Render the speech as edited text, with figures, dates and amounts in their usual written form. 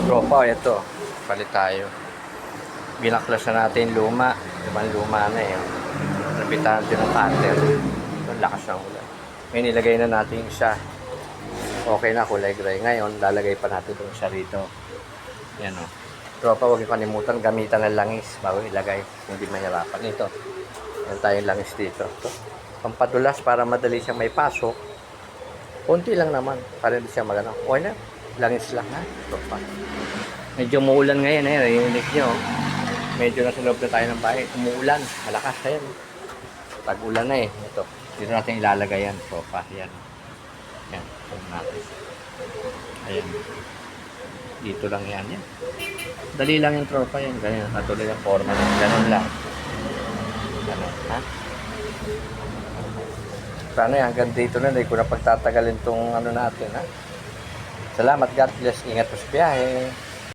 Tropa, ito. Palit tayo. Binaklas na natin yung luma. Luma na eh. Napitan natin ng cutter. Ang lakas ng ulan. May nilagay na natin isa. Okay na, kulay gray. Ngayon, lalagay pa natin itong isa rito. Yan o. Tropa, huwag yung kalimutan. Gamitan ng langis bago ilagay. Hindi mahirapan. Ito. Yan tayong langis dito. Ito. Pampadulas para madali siyang may pasok. Kunti lang naman. Para hindi siya magano. Okay na. Langis lang ha. Tropa. Medyo muulan ngayon eh. Narinig nyo. Medyo nasa loob na tayo ng bahay. Umuulan. Malakas na yan. Tag-ulan na eh. Ito. Dito natin ilalagay yan. Tropa. Yan. Yan. Ito natin. Ayan. Dito lang yan. Yan. Dali lang yung tropa yan. Ganyan. Natuloy ang forma yan. Ganun lang. Ganun. Ha? Sana yan. Hanggang dito na. Hindi ko na pagtatagalin tong ano natin. Ha? Salamat. God bless. Ingat po sa biyahe.